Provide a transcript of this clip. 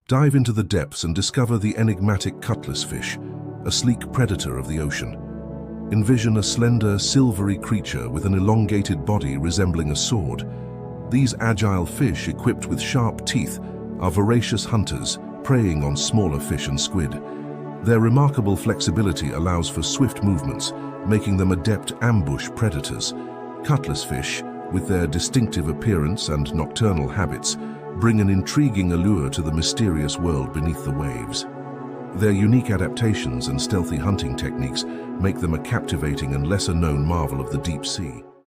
Dive into the depths and discover the enigmatic cutlass fish, a sleek predator of the ocean. Envision a slender, silvery creature with an elongated body resembling a sword. These agile fish, equipped with sharp teeth, are voracious hunters, preying on smaller fish and squid. Their remarkable flexibility allows for swift movements, making them adept ambush predators. Cutlass fish, with their distinctive appearance and nocturnal habits, bring an intriguing allure to the mysterious world beneath the waves. Their unique adaptations and stealthy hunting techniques make them a captivating and lesser-known marvel of the deep sea.